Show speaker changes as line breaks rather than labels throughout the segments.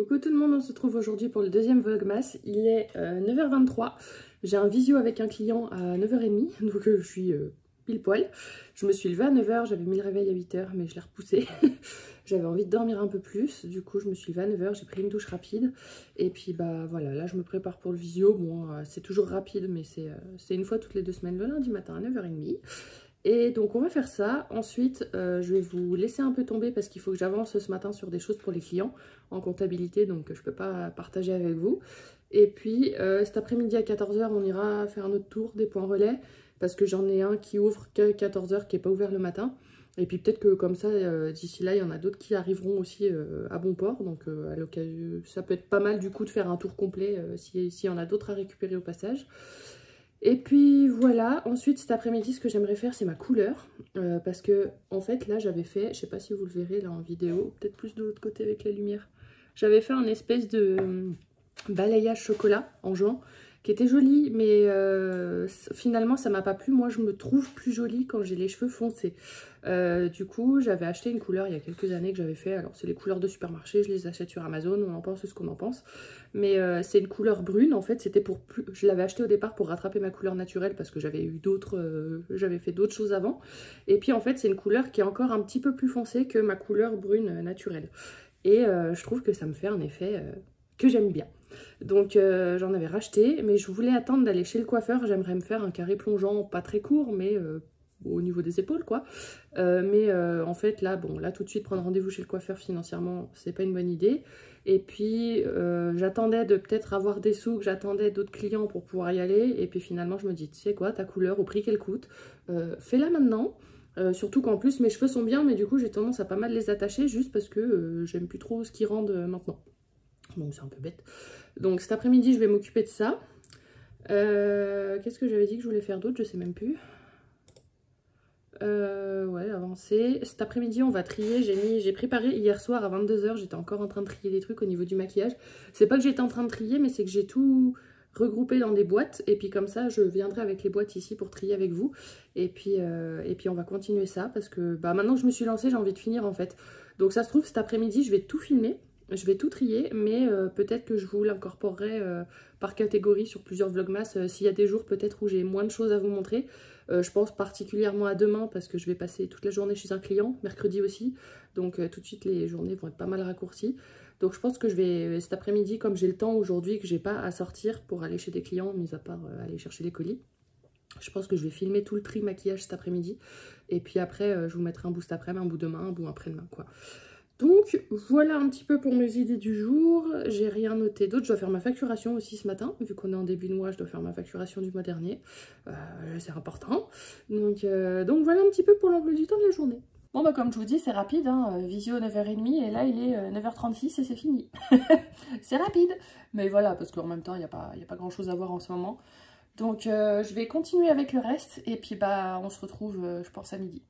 Coucou tout le monde, on se retrouve aujourd'hui pour le deuxième vlogmas. Il est 9h23, j'ai un visio avec un client à 9h30, donc je suis pile poil. Je me suis levée à 9h, j'avais mis le réveil à 8h mais je l'ai repoussé. J'avais envie de dormir un peu plus, du coup je me suis levée à 9h, j'ai pris une douche rapide. Et puis bah voilà, là je me prépare pour le visio. Bon, c'est toujours rapide mais c'est une fois toutes les 2 semaines le lundi matin à 9h30. Et donc on va faire ça, ensuite je vais vous laisser un peu tomber parce qu'il faut que j'avance ce matin sur des choses pour les clients en comptabilité, donc je peux pas partager avec vous. Et puis cet après-midi à 14h on ira faire un autre tour des points relais parce que j'en ai un qui ouvre qu'à 14h qui n'est pas ouvert le matin. Et puis peut-être que comme ça d'ici là il y en a d'autres qui arriveront aussi à bon port, donc à l'occasion ça peut être pas mal du coup de faire un tour complet s'il y en a d'autres à récupérer au passage. Et puis voilà, ensuite cet après-midi ce que j'aimerais faire c'est ma couleur parce que en fait là j'avais fait, je sais pas si vous le verrez là en vidéo, peut-être plus de l'autre côté avec la lumière, j'avais fait un espèce de balayage chocolat en juin qui était joli mais finalement ça m'a pas plu. Moi je me trouve plus jolie quand j'ai les cheveux foncés. Du coup j'avais acheté une couleur il y a quelques années que j'avais fait, alors c'est les couleurs de supermarché, je les achète sur Amazon, on en pense ce qu'on en pense, mais c'est une couleur brune en fait, c'était pour plus... je l'avais acheté au départ pour rattraper ma couleur naturelle parce que j'avais eu d'autres, j'avais fait d'autres choses avant, et puis en fait c'est une couleur qui est encore un petit peu plus foncée que ma couleur brune naturelle, et je trouve que ça me fait un effet que j'aime bien. Donc j'en avais racheté, mais je voulais attendre d'aller chez le coiffeur. J'aimerais me faire un carré plongeant, pas très court, mais au niveau des épaules quoi. En fait là, bon, là tout de suite prendre rendez-vous chez le coiffeur financièrement, c'est pas une bonne idée. Et puis j'attendais de peut-être avoir des sous, que j'attendais d'autres clients pour pouvoir y aller. Et puis finalement je me dis, tu sais quoi, ta couleur au prix qu'elle coûte, fais-la maintenant. Surtout qu'en plus mes cheveux sont bien, mais du coup j'ai tendance à pas mal les attacher juste parce que j'aime plus trop ce qu'ils rendent maintenant. Donc c'est un peu bête. Donc cet après-midi je vais m'occuper de ça. Qu'est-ce que j'avais dit que je voulais faire d'autre? Je sais même plus. Ouais, avancer. Cet après-midi on va trier. J'ai préparé hier soir à 22h. J'étais encore en train de trier des trucs au niveau du maquillage. C'est pas que j'étais en train de trier, mais c'est que j'ai tout regroupé dans des boîtes. Et puis comme ça je viendrai avec les boîtes ici pour trier avec vous. Et puis on va continuer ça parce que bah, maintenant que je me suis lancée j'ai envie de finir en fait. Donc ça se trouve cet après-midi je vais tout filmer. Je vais tout trier, mais peut-être que je vous l'incorporerai par catégorie sur plusieurs vlogmas. S'il y a des jours peut-être où j'ai moins de choses à vous montrer. Je pense particulièrement à demain parce que je vais passer toute la journée chez un client, mercredi aussi. Donc tout de suite les journées vont être pas mal raccourcies. Donc je pense que je vais cet après-midi, comme j'ai le temps aujourd'hui, que j'ai pas à sortir pour aller chez des clients, mis à part aller chercher les colis. Je pense que je vais filmer tout le tri maquillage cet après-midi. Et puis après je vous mettrai un boost après-midi, un bout demain, un bout après-demain quoi. Donc voilà un petit peu pour mes idées du jour. J'ai rien noté d'autre. Je dois faire ma facturation aussi ce matin. Vu qu'on est en début de mois, je dois faire ma facturation du mois dernier. C'est important. Donc voilà un petit peu pour l'emploi du temps de la journée. Bon bah comme je vous dis c'est rapide, hein. Visio 9h30 et là il est 9h36 et c'est fini. C'est rapide. Mais voilà parce qu'en même temps il n'y a pas grand chose à voir en ce moment. Donc je vais continuer avec le reste et puis bah on se retrouve je pense à midi.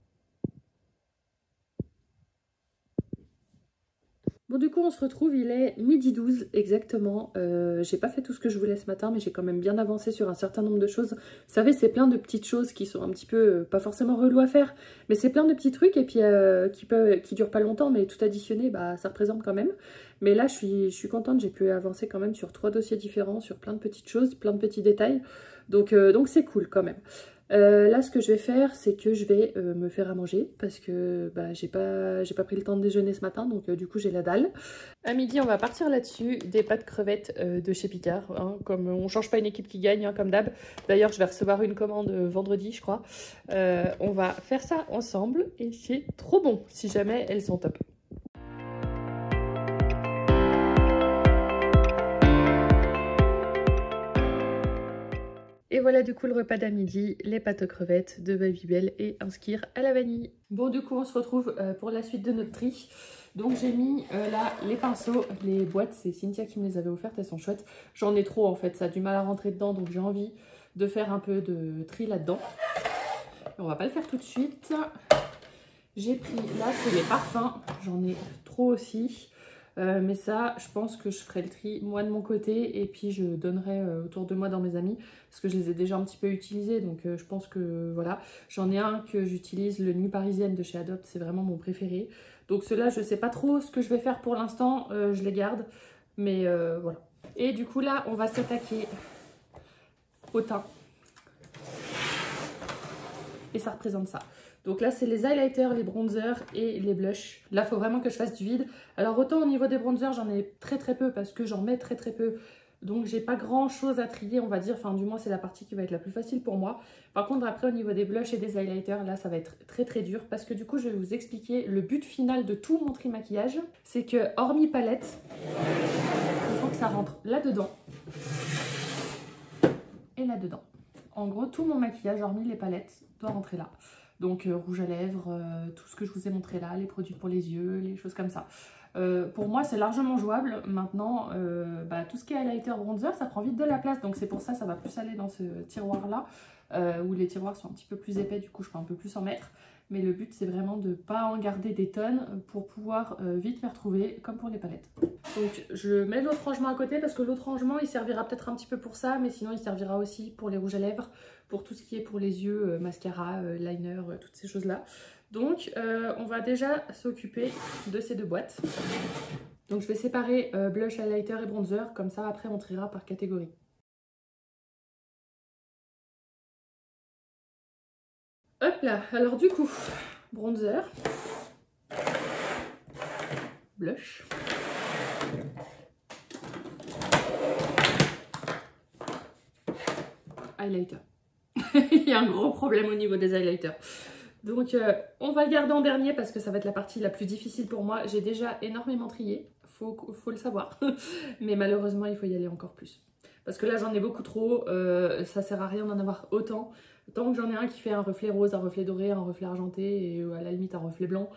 Bon du coup on se retrouve, il est midi 12 exactement. J'ai pas fait tout ce que je voulais ce matin mais j'ai quand même bien avancé sur un certain nombre de choses. Vous savez c'est plein de petites choses qui sont un petit peu, pas forcément relou à faire, mais c'est plein de petits trucs et puis qui durent pas longtemps mais tout additionné bah ça représente quand même. Mais là je suis contente, j'ai pu avancer quand même sur 3 dossiers différents, sur plein de petites choses, plein de petits détails. Donc c'est cool quand même. Là ce que je vais faire c'est que je vais me faire à manger parce que bah, j'ai pas pris le temps de déjeuner ce matin donc du coup j'ai la dalle. À midi on va partir là-dessus, des pâtes crevettes de chez Picard, hein, comme on change pas une équipe qui gagne hein, comme d'hab. D'ailleurs je vais recevoir une commande vendredi je crois. On va faire ça ensemble et c'est trop bon si jamais elles sont top. Et voilà du coup le repas d'à-midi, les pâtes aux crevettes de Babybel et un skyr à la vanille. Bon du coup on se retrouve pour la suite de notre tri. Donc j'ai mis là les pinceaux, les boîtes, c'est Cynthia qui me les avait offertes, elles sont chouettes. J'en ai trop en fait, ça a du mal à rentrer dedans donc j'ai envie de faire un peu de tri là-dedans. On va pas le faire tout de suite. J'ai pris, là c'est les parfums, j'en ai trop aussi. Mais ça, je pense que je ferai le tri moi de mon côté et puis je donnerai autour de moi dans mes amis parce que je les ai déjà un petit peu utilisés donc je pense que voilà. J'en ai un que j'utilise, le Nuit Parisienne de chez Adopt, c'est vraiment mon préféré. Donc ceux-là, je sais pas trop ce que je vais faire pour l'instant, je les garde. Mais voilà. Et du coup là, on va s'attaquer au teint. Et ça représente ça. Donc là, c'est les highlighters, les bronzers et les blushs. Là, il faut vraiment que je fasse du vide. Alors autant au niveau des bronzers, j'en ai très peu parce que j'en mets très peu. Donc j'ai pas grand chose à trier, on va dire. Enfin, du moins, c'est la partie qui va être la plus facile pour moi. Par contre, après, au niveau des blushs et des highlighters, là, ça va être très dur. Parce que du coup, je vais vous expliquer le but final de tout mon tri-maquillage. C'est que, hormis palette, il faut que ça rentre là-dedans et là-dedans. En gros, tout mon maquillage, hormis les palettes, doit rentrer là. Donc rouge à lèvres, tout ce que je vous ai montré là, les produits pour les yeux, les choses comme ça. Pour moi, c'est largement jouable. Maintenant, tout ce qui est highlighter, bronzer, ça prend vite de la place. Donc c'est pour ça, ça va plus aller dans ce tiroir-là, où les tiroirs sont un petit peu plus épais, du coup je peux un peu plus en mettre. Mais le but, c'est vraiment de ne pas en garder des tonnes pour pouvoir vite me retrouver, comme pour les palettes. Donc je mets l'autre rangement à côté parce que l'autre rangement, il servira peut-être un petit peu pour ça, mais sinon il servira aussi pour les rouges à lèvres, pour tout ce qui est pour les yeux, mascara, liner, toutes ces choses-là. Donc on va déjà s'occuper de ces deux boîtes. Donc je vais séparer blush, highlighter et bronzer, comme ça après on triera par catégorie. Hop là, alors du coup, bronzer, blush, highlighter. Il y a un gros problème au niveau des highlighters. Donc on va le garder en dernier parce que ça va être la partie la plus difficile pour moi. J'ai déjà énormément trié, faut le savoir. Mais malheureusement, il faut y aller encore plus. Parce que là, j'en ai beaucoup trop, ça sert à rien d'en avoir autant. Tant que j'en ai un qui fait un reflet rose, un reflet doré, un reflet argenté et à la limite un reflet blanc,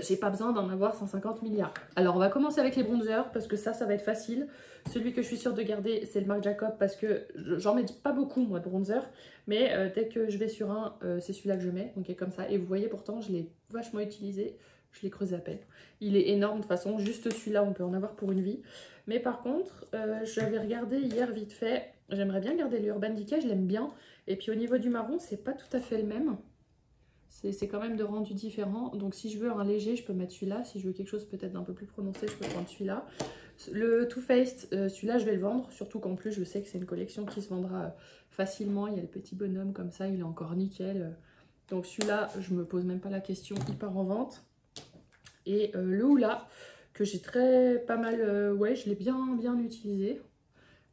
j'ai pas besoin d'en avoir 150 milliards. Alors on va commencer avec les bronzers parce que ça va être facile. Celui que je suis sûre de garder, c'est le Marc Jacob parce que j'en mets pas beaucoup moi de bronzer. Mais dès que je vais sur un, c'est celui-là que je mets, donc comme ça. Et vous voyez pourtant, je l'ai vachement utilisé, je l'ai creusé à peine. Il est énorme de toute façon, juste celui-là, on peut en avoir pour une vie. Mais par contre, j'avais regardé hier vite fait, j'aimerais bien garder l'Urban Decay, je l'aime bien. Et puis au niveau du marron, c'est pas tout à fait le même. C'est quand même de rendu différent. Donc si je veux un léger, je peux mettre celui-là. Si je veux quelque chose peut-être d'un peu plus prononcé, je peux prendre celui-là. Le Too Faced, celui-là je vais le vendre. Surtout qu'en plus je sais que c'est une collection qui se vendra facilement. Il y a le petit bonhomme comme ça, il est encore nickel. Donc celui-là, je me pose même pas la question, il part en vente. Et le Hoola, que j'ai pas mal, ouais je l'ai bien utilisé.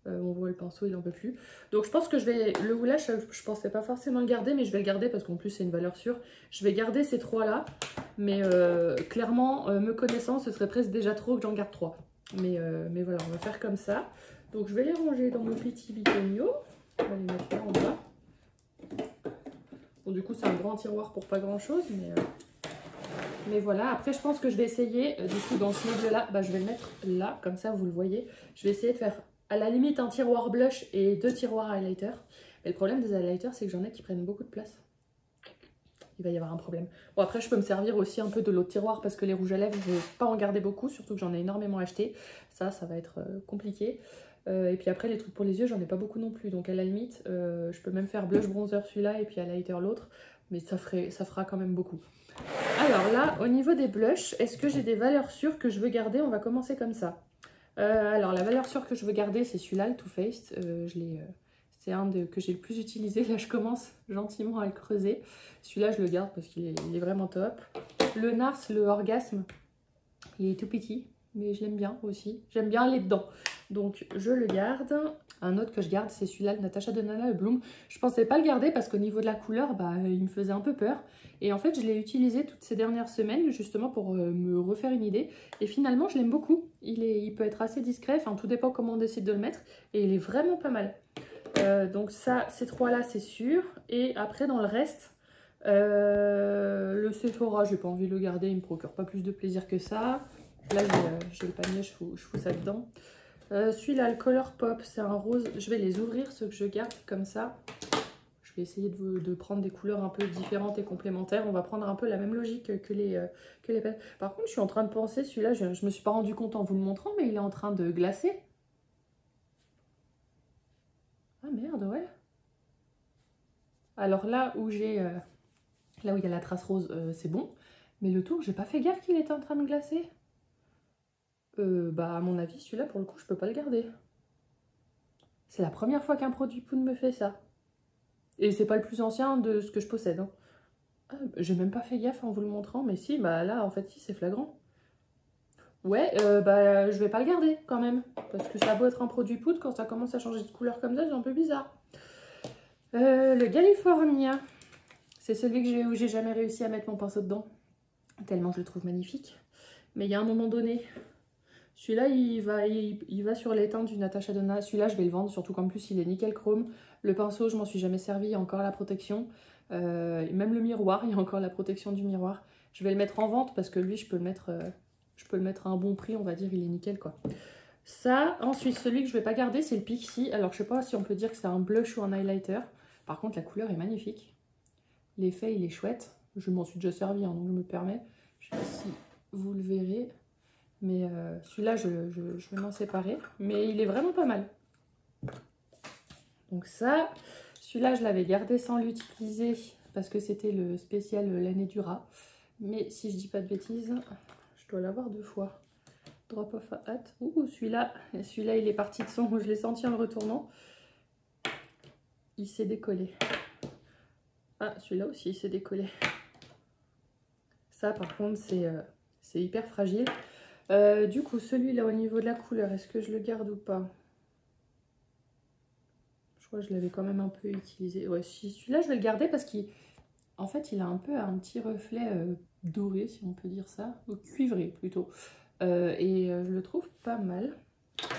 On voit le pinceau, il en peut plus. Donc je pense que je vais... Le Hoola, je pensais pas forcément le garder, mais je vais le garder parce qu'en plus c'est une valeur sûre. Je vais garder ces trois-là, mais clairement, me connaissant, ce serait presque déjà trop que j'en garde trois. Mais voilà, on va faire comme ça. Donc je vais les ranger dans mon petit bitonio. On va les mettre là en bas. Bon, du coup, c'est un grand tiroir pour pas grand-chose, mais voilà. Après, je pense que je vais essayer, du coup, dans ce meuble-là, je vais le mettre là, comme ça, vous le voyez. Je vais essayer de faire à la limite un tiroir blush et deux tiroirs highlighter. Mais le problème des highlighters, c'est que j'en ai qui prennent beaucoup de place. Il va y avoir un problème. Bon, après, je peux me servir aussi un peu de l'autre tiroir parce que les rouges à lèvres, je ne vais pas en garder beaucoup, surtout que j'en ai énormément acheté. Ça va être compliqué. Et puis après, les trucs pour les yeux, j'en ai pas beaucoup non plus. Donc à la limite, je peux même faire blush bronzer celui-là et puis highlighter l'autre. Mais ça fera quand même beaucoup. Alors là, au niveau des blushs, est-ce que j'ai des valeurs sûres que je veux garder? On va commencer comme ça. Alors la valeur sûre que je veux garder, c'est celui-là, le Too Faced. C'est un que j'ai le plus utilisé. Là, je commence gentiment à le creuser. Celui-là, je le garde parce qu'il est vraiment top. Le Nars, le Orgasme, il est tout petit, mais je l'aime bien aussi. J'aime bien aller dedans. Donc, je le garde. Un autre que je garde, c'est celui-là, le Natasha Denona, le Bloom. Je pensais pas le garder parce qu'au niveau de la couleur, il me faisait un peu peur. Et en fait, je l'ai utilisé toutes ces dernières semaines, justement pour me refaire une idée. Et finalement, je l'aime beaucoup. Il peut être assez discret, enfin, tout dépend comment on décide de le mettre. Et il est vraiment pas mal. Donc ça, ces trois-là, c'est sûr. Et après, dans le reste, le Sephora, j'ai pas envie de le garder. Il me procure pas plus de plaisir que ça. Là, j'ai le panier, je fous ça dedans. Celui-là, le Color Pop, c'est un rose. Je vais les ouvrir, ceux que je garde, comme ça. Je vais essayer de prendre des couleurs un peu différentes et complémentaires. On va prendre un peu la même logique que les palettes. Par contre, je suis en train de penser, celui-là, je me suis pas rendu compte en vous le montrant, mais il est en train de glacer. Ah merde, ouais. Alors là où il y a la trace rose, c'est bon. Mais le tour, j'ai pas fait gaffe qu'il était en train de glacer. Bah à mon avis, celui-là, pour le coup, je peux pas le garder. C'est la première fois qu'un produit poudre me fait ça. Et c'est pas le plus ancien de ce que je possède. Hein. Ah, j'ai même pas fait gaffe en vous le montrant, mais si, bah là, en fait, si, c'est flagrant. Ouais, bah je vais pas le garder quand même. Parce que ça a beau être un produit poudre, quand ça commence à changer de couleur comme ça, c'est un peu bizarre. Le California, c'est celui où j'ai jamais réussi à mettre mon pinceau dedans. Tellement je le trouve magnifique. Mais il y a un moment donné, celui-là, il va sur les teintes du Natasha Denona. Celui-là, je vais le vendre, surtout qu'en plus, il est nickel chrome. Le pinceau, je m'en suis jamais servi, il y a encore la protection. Même le miroir, il y a encore la protection du miroir. Je vais le mettre en vente parce que lui, je peux le mettre à un bon prix, on va dire, il est nickel, quoi. Ça, ensuite, celui que je vais pas garder, c'est le Pixi. Alors, je sais pas si on peut dire que c'est un blush ou un highlighter. Par contre, la couleur est magnifique. L'effet, il est chouette. Je m'en suis déjà servi, hein, donc je me permets. Je sais pas si vous le verrez. Mais celui-là, je vais m'en séparer. Mais il est vraiment pas mal. Donc ça, celui-là, je l'avais gardé sans l'utiliser parce que c'était le spécial l'année du rat. Mais si je dis pas de bêtises, je dois l'avoir 2 fois. Drop off a hat. Ouh, celui-là, il est parti de son. Je l'ai senti en le retournant. Il s'est décollé. Ah, celui-là aussi, il s'est décollé. Ça, par contre, c'est hyper fragile. Du coup, celui-là, au niveau de la couleur, est-ce que je le garde ou pas? Je crois que je l'avais quand même un peu utilisé. Ouais, si, celui-là, je vais le garder parce qu'en fait, il a un peu un petit reflet doré, si on peut dire ça. Ou cuivré, plutôt. Je le trouve pas mal.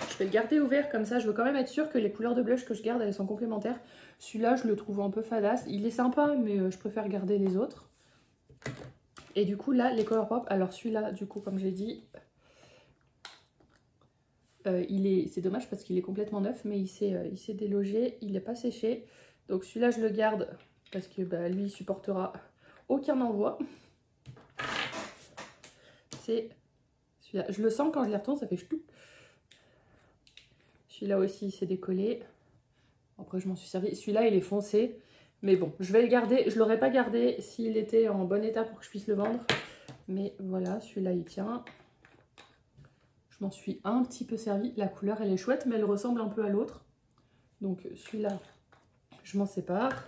Je vais le garder ouvert comme ça. Je veux quand même être sûre que les couleurs de blush que je garde, elles sont complémentaires. Celui-là, je le trouve un peu fadasse. Il est sympa, mais je préfère garder les autres. Et du coup, là, les Colourpop. Alors celui-là, du coup, comme j'ai dit, c'est dommage parce qu'il est complètement neuf, mais il s'est délogé. Il n'est pas séché. Donc celui-là, je le garde parce que bah, lui, il supportera aucun envoi. C'est celui-là. Je le sens quand je les retourne, ça fait ch'tou. Celui-là aussi, il s'est décollé. Après, je m'en suis servi. Celui-là, il est foncé. Mais bon, je vais le garder. Je ne l'aurais pas gardé s'il était en bon état pour que je puisse le vendre. Mais voilà, celui-là, il tient. Je m'en suis un petit peu servi. La couleur, elle est chouette, mais elle ressemble un peu à l'autre. Donc, celui-là, je m'en sépare.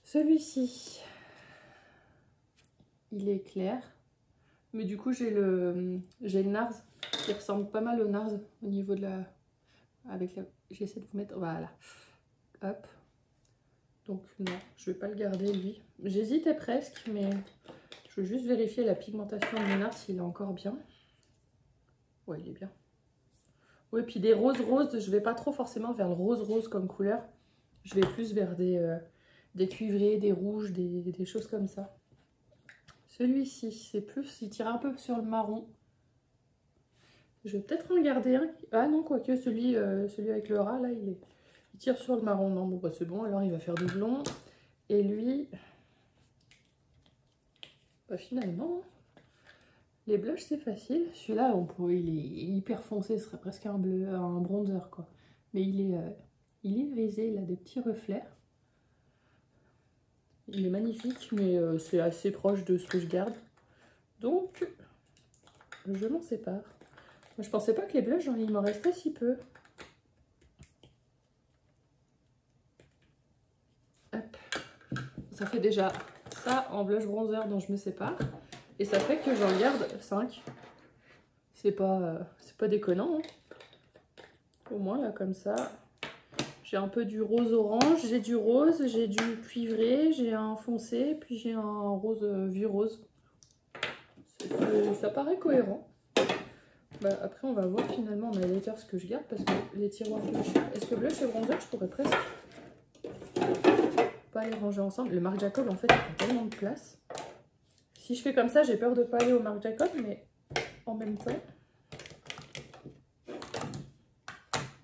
Celui-ci, il est clair. Mais du coup, j'ai le NARS qui ressemble pas mal au NARS au niveau de la... J'essaie de vous mettre... Voilà. Hop. Donc non, je vais pas le garder lui. J'hésitais presque, mais je veux juste vérifier la pigmentation de NARS s'il est encore bien. Ouais, il est bien. Ouais, puis des roses, je vais pas trop forcément vers le rose comme couleur. Je vais plus vers des cuivrés, des rouges, des choses comme ça. Celui-ci, c'est plus, il tire un peu sur le marron. Je vais peut-être en garder un. Ah non, quoique celui avec le rat, là, il tire sur le marron. Non, bon, bah c'est bon, alors il va faire du blond. Et lui, bah finalement, les blushs, c'est facile. Celui-là, il est hyper foncé, ce serait presque un bleu, un bronzer, quoi. Mais il est grisé, il a des petits reflets. Il est magnifique, mais c'est assez proche de ce que je garde. Donc, je m'en sépare. Je pensais pas que les blushs, il m'en restait si peu. Hop. Ça fait déjà ça en blush bronzer dont je me sépare. Et ça fait que j'en garde 5. C'est pas déconnant. Hein. Au moins, là, comme ça. J'ai un peu du rose orange, j'ai du rose, j'ai du cuivré, j'ai un foncé, puis j'ai un rose, vieux rose. Ça paraît cohérent. Bah, après, on va voir finalement en highlighter ce que je garde parce que les tiroirs blush. Est-ce que blush et bronzer, je pourrais presque pas les ranger ensemble. Le Marc Jacob, en fait, il prend tellement de place. Si je fais comme ça, j'ai peur de pas aller au Marc Jacob, mais en même temps.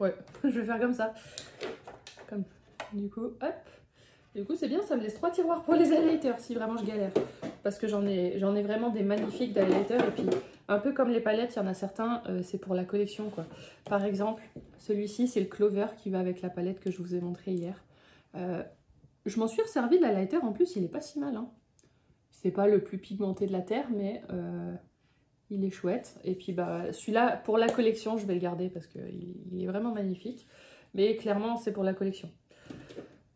Ouais, je vais faire comme ça. Comme du coup, hop. Du coup, c'est bien, ça me laisse 3 tiroirs pour les highlighters si vraiment je galère. Parce que j'en ai vraiment des magnifiques d'highlighters. Et puis, un peu comme les palettes, il y en a certains, c'est pour la collection, quoi. Par exemple, celui-ci, c'est le Clover qui va avec la palette que je vous ai montrée hier. Je m'en suis resservi de l'highlighter, en plus, il est pas si mal. Hein. C'est pas le plus pigmenté de la Terre, mais Il est chouette. Et puis bah celui-là, pour la collection, je vais le garder parce qu'il est vraiment magnifique. Mais clairement, c'est pour la collection.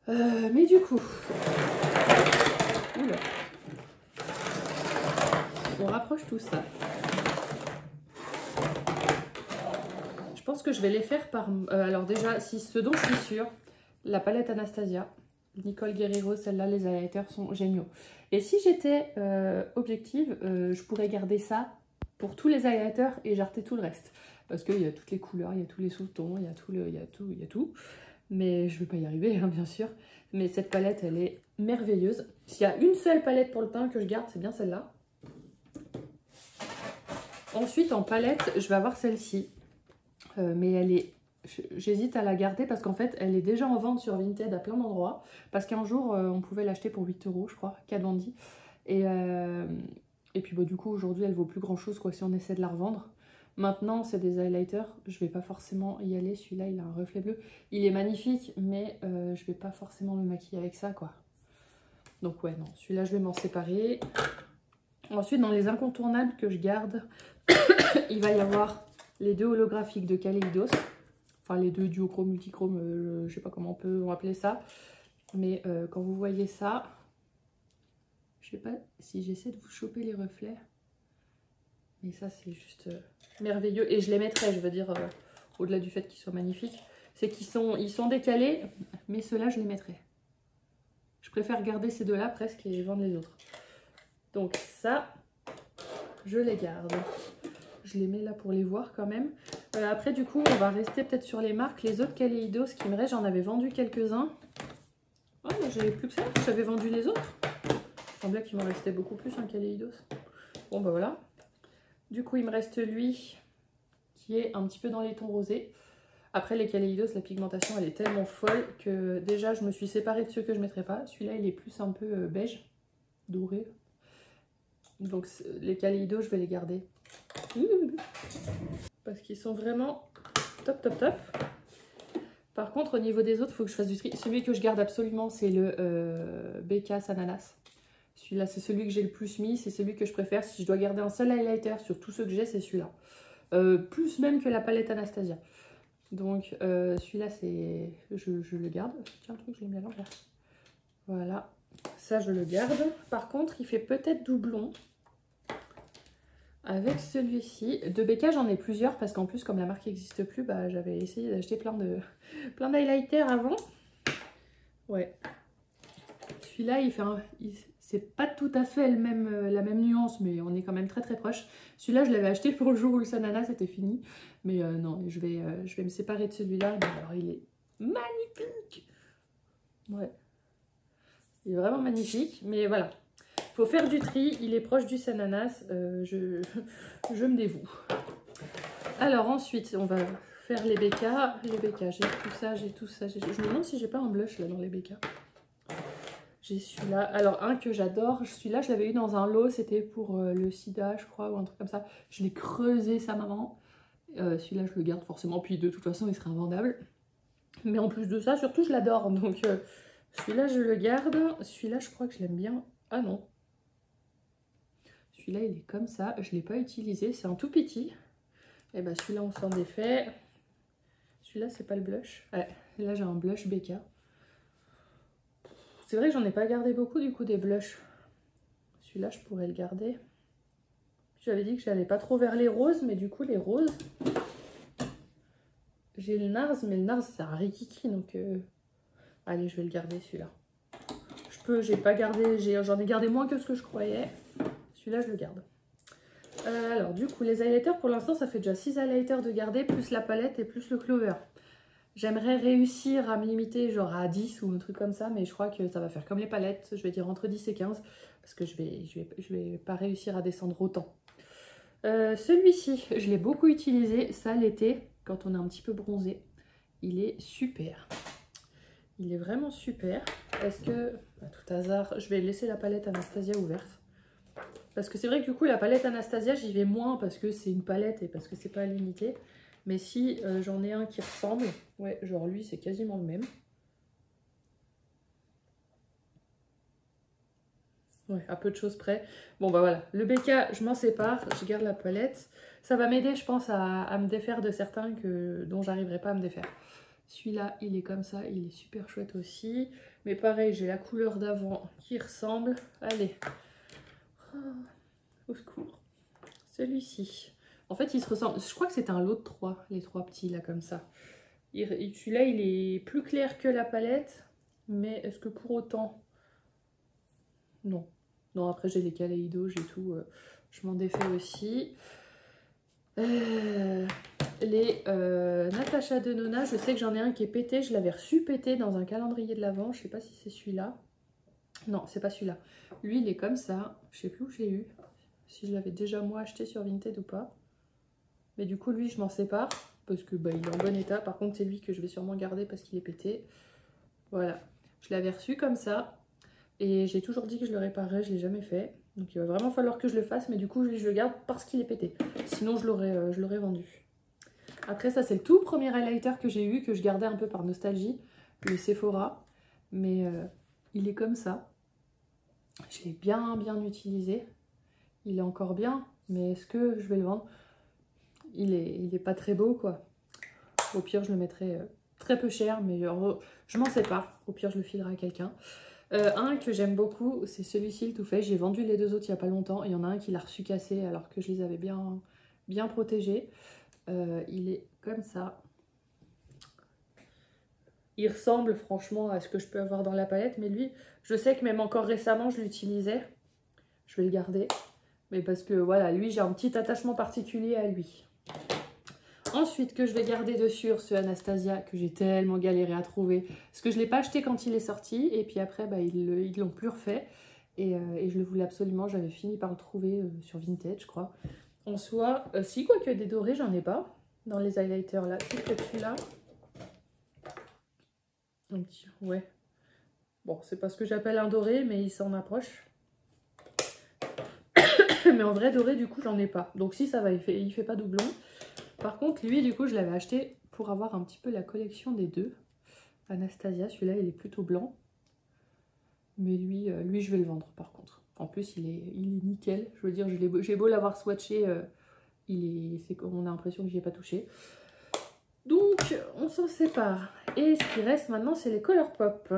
Mais du coup... Oula. On rapproche tout ça. Je pense que je vais les faire par... alors déjà, ce dont je suis sûre, la palette Anastasia, Nicole Guerriero, celle-là, les highlighters sont géniaux. Et si j'étais objective, je pourrais garder ça pour tous les highlighters et jarter tout le reste. Parce qu'il y a toutes les couleurs, il y a tous les sous-tons, il y a tout. Mais je ne vais pas y arriver, hein, bien sûr. Mais cette palette, elle est merveilleuse. S'il y a une seule palette pour le teint que je garde, c'est bien celle-là. Ensuite, en palette, je vais avoir celle-ci. Mais elle est... J'hésite à la garder parce qu'en fait, elle est déjà en vente sur Vinted à plein d'endroits. Parce qu'un jour, on pouvait l'acheter pour 8 €, je crois, Cadvandy. Et puis, bah, du coup, aujourd'hui, elle vaut plus grand-chose quoi si on essaie de la revendre. Maintenant, c'est des highlighters. Je vais pas forcément y aller. Celui-là, il a un reflet bleu. Il est magnifique, mais je vais pas forcément me maquiller avec ça, quoi. Donc, ouais, non. Celui-là, je vais m'en séparer. Ensuite, dans les incontournables que je garde, il va y avoir les deux holographiques de Kaleidos. Enfin, les deux duochrome, multichrome, je sais pas comment on peut appeler ça. Mais quand vous voyez ça, je sais pas si j'essaie de vous choper les reflets. Mais ça, c'est juste merveilleux. Et je les mettrai, je veux dire, au-delà du fait qu'ils soient magnifiques. C'est qu'ils sont décalés, mais ceux-là, je les mettrai. Je préfère garder ces deux-là presque et vendre les autres. Donc ça, je les garde. Je les mets là pour les voir quand même. Après, du coup, on va rester peut-être sur les marques. Les autres Kaleidos qui me restent, j'en avais vendu quelques-uns. Oh, mais j'avais plus que ça. J'avais vendu les autres. Il semblait qu'il m'en restait beaucoup plus, un Kaleidos. Bon, bah voilà. Du coup, il me reste lui qui est un petit peu dans les tons rosés. Après, les Kaleidos, la pigmentation, elle est tellement folle que déjà, je me suis séparée de ceux que je ne mettrais pas. Celui-là, il est plus un peu beige, doré. Donc, les Kaleidos, je vais les garder. Parce qu'ils sont vraiment top, top, top. Par contre, au niveau des autres, il faut que je fasse du tri. Celui que je garde absolument, c'est le BK Ananas. Celui-là, c'est celui que j'ai le plus mis. C'est celui que je préfère. Si je dois garder un seul highlighter sur tous ceux que j'ai, c'est celui-là. Plus même que la palette Anastasia. Donc, celui-là, c'est... Je le garde. Tiens, un truc, je l'ai mis à l'envers. Voilà. Ça, je le garde. Par contre, il fait peut-être doublon avec celui-ci. De BK, j'en ai plusieurs parce qu'en plus, comme la marque n'existe plus, bah, j'avais essayé d'acheter plein d'highlighters avant. Ouais. Celui-là, il fait c'est pas tout à fait la même nuance, mais on est quand même très très proche. Celui-là, je l'avais acheté pour le jour où le Sanana c'était fini. Mais non, je vais me séparer de celui-là. Alors, il est magnifique. Ouais. Il est vraiment magnifique. Mais voilà. Il faut faire du tri. Il est proche du Sananas. Je me dévoue. Alors ensuite, on va faire les BK. Les BK, j'ai tout ça, j'ai tout ça. Je me demande si j'ai pas un blush là dans les BK. J'ai celui-là. Alors un que j'adore. Celui-là, je l'avais eu dans un lot. C'était pour le sida, je crois, ou un truc comme ça. Je l'ai creusé sa maman. Celui-là, je le garde forcément. Puis de toute façon, il serait invendable. Mais en plus de ça, surtout, je l'adore. Donc celui-là, je le garde. Celui-là, je crois que je l'aime bien. Ah non. Celui-là, il est comme ça. Je ne l'ai pas utilisé. C'est un tout petit. Et bah celui-là, on s'en défait. Celui-là, c'est pas le blush. Ouais, là, j'ai un blush BK. C'est vrai que j'en ai pas gardé beaucoup, du coup, des blushs. Celui-là, je pourrais le garder. J'avais dit que j'allais pas trop vers les roses, mais du coup, les roses... J'ai le NARS, mais le NARS, c'est un rikiki, donc... Allez, je vais le garder, celui-là. J'ai pas gardé... J'en ai gardé moins que ce que je croyais. Celui-là, je le garde. Alors du coup les highlighters pour l'instant ça fait déjà 6 highlighters de garder plus la palette et plus le clover. J'aimerais réussir à me limiter genre à 10 ou un truc comme ça, mais je crois que ça va faire comme les palettes, je vais dire entre 10 et 15 parce que je vais pas réussir à descendre autant. Celui-ci je l'ai beaucoup utilisé ça l'été quand on est un petit peu bronzé. Il est super. Il est vraiment super. Est-ce que à tout hasard je vais laisser la palette Anastasia ouverte? Parce que c'est vrai que du coup, la palette Anastasia, j'y vais moins parce que c'est une palette et parce que c'est pas limité. Mais si j'en ai un qui ressemble, ouais, genre lui, c'est quasiment le même. Ouais, à peu de choses près. Bon, bah voilà. Le BK, je m'en sépare. Je garde la palette. Ça va m'aider, je pense, à me défaire de certains dont j'arriverai pas à me défaire. Celui-là, il est comme ça. Il est super chouette aussi. Mais pareil, j'ai la couleur d'avant qui ressemble. Allez. Oh, au secours. Celui-ci. En fait, il se ressemble. Je crois que c'est un lot de 3, les 3 petits, là, comme ça. Celui-là, il est plus clair que la palette. Mais est-ce que pour autant... Non. Non, après j'ai les Kaleido, j'ai tout. Je m'en défais aussi. Les Natasha Denona, je sais que j'en ai un qui est pété. Je l'avais reçu pété dans un calendrier de l'Avent. Je sais pas si c'est celui-là. Non, c'est pas celui-là. Lui, il est comme ça. Je sais plus où je l'ai eu. Si je l'avais déjà moi acheté sur Vinted ou pas. Mais du coup, lui, je m'en sépare. Parce que bah, il est en bon état. Par contre, c'est lui que je vais sûrement garder parce qu'il est pété. Voilà. Je l'avais reçu comme ça. Et j'ai toujours dit que je le réparerais, je ne l'ai jamais fait. Donc il va vraiment falloir que je le fasse, mais du coup je le garde parce qu'il est pété. Sinon je l'aurais vendu. Après ça c'est le tout premier highlighter que j'ai eu, que je gardais un peu par nostalgie, le Sephora. Mais il est comme ça. Je l'ai bien utilisé. Il est encore bien, mais est-ce que je vais le vendre? Il est pas très beau quoi. Au pire je le mettrai très peu cher, mais je m'en sépare. Au pire je le filerai à quelqu'un. Un que j'aime beaucoup, c'est celui-ci, le tout fait. J'ai vendu les 2 autres il n'y a pas longtemps. Il y en a un qui l'a reçu cassé alors que je les avais bien protégés. Il est comme ça. Il ressemble franchement à ce que je peux avoir dans la palette. Mais lui, je sais que même encore récemment, je l'utilisais. Je vais le garder. Mais parce que voilà, lui, j'ai un petit attachement particulier à lui. Ensuite, que je vais garder dessus, ce Anastasia que j'ai tellement galéré à trouver. Parce que je ne l'ai pas acheté quand il est sorti. Et puis après, bah, ils l'ont plus refait. Et je le voulais absolument. J'avais fini par le trouver sur Vinted, je crois. En soi, si, quoique des dorés, j'en ai pas. Dans les highlighters là. C'est que celui-là. Un petit, ouais. Bon, c'est pas ce que j'appelle un doré, mais il s'en approche. Mais en vrai doré, du coup, j'en ai pas. Donc si, ça va, il fait pas doublon. Par contre, lui, du coup, je l'avais acheté pour avoir un petit peu la collection des deux. Anastasia, celui-là, il est plutôt blanc. Mais lui, je vais le vendre, par contre. En plus, il est nickel. Je veux dire, j'ai beau l'avoir swatché, on a l'impression que j'y ai pas touché. Donc, on s'en sépare. Et ce qui reste maintenant, c'est les Colourpop.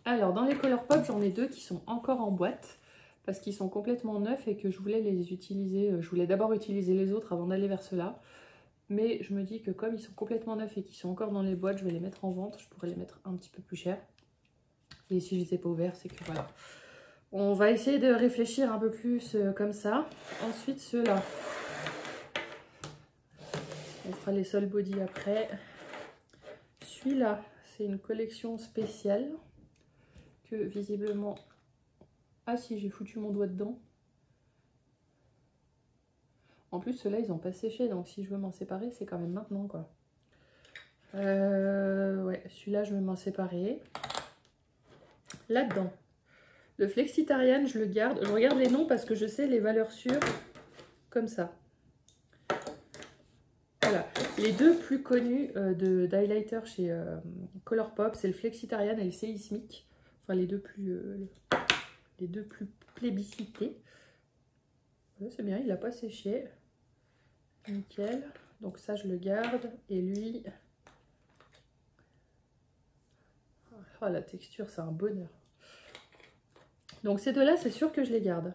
Alors, dans les Colourpop, j'en ai 2 qui sont encore en boîte. Parce qu'ils sont complètement neufs et que je voulais les utiliser. Je voulais d'abord utiliser les autres avant d'aller vers ceux-là. Mais je me dis que comme ils sont complètement neufs et qu'ils sont encore dans les boîtes, je vais les mettre en vente. Je pourrais les mettre un petit peu plus cher. Et si je les ai pas ouverts, c'est que voilà. On va essayer de réfléchir un peu plus comme ça. Ensuite, ceux-là. On fera les Soul Body après. Celui-là, c'est une collection spéciale. Que visiblement... Ah si, j'ai foutu mon doigt dedans. En plus, ceux-là, ils n'ont pas séché, donc si je veux m'en séparer, c'est quand même maintenant, quoi. Ouais, celui-là, je vais m'en séparer. Là-dedans, le Flexitarian, je le garde. Je regarde les noms parce que je sais les valeurs sûres, comme ça. Voilà, les 2 plus connus d'highlighter chez Colourpop, c'est le Flexitarian et le Seismic. Enfin, les deux plus plébiscités. Ouais, c'est bien, il n'a pas séché. Nickel. Donc ça, je le garde. Et lui... Oh, la texture, c'est un bonheur. Donc ces 2-là, c'est sûr que je les garde.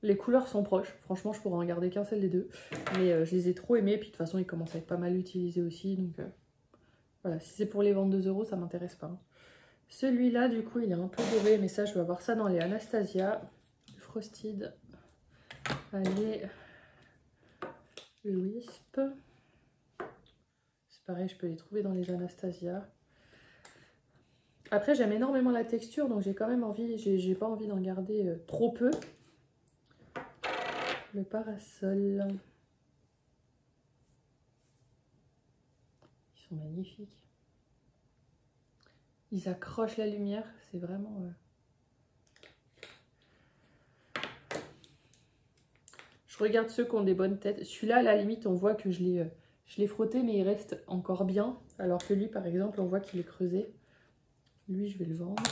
Les couleurs sont proches. Franchement, je pourrais en garder qu'un seul des 2. Mais je les ai trop aimés. Puis de toute façon, ils commencent à être pas mal utilisés aussi. Donc voilà, si c'est pour les vendre 2 €, ça m'intéresse pas. Celui-là, du coup, il est un peu doré. Mais ça, je vais avoir ça dans les Anastasia. Frosted. Allez. Le Wisp. C'est pareil, je peux les trouver dans les Anastasia. Après, j'aime énormément la texture, donc j'ai quand même envie, j'ai pas envie d'en garder trop peu. Le parasol. Ils sont magnifiques. Ils accrochent la lumière, c'est vraiment... Je regarde ceux qui ont des bonnes têtes. Celui-là, à la limite, on voit que je l'ai frotté, mais il reste encore bien. Alors que lui, par exemple, on voit qu'il est creusé. Lui, je vais le vendre.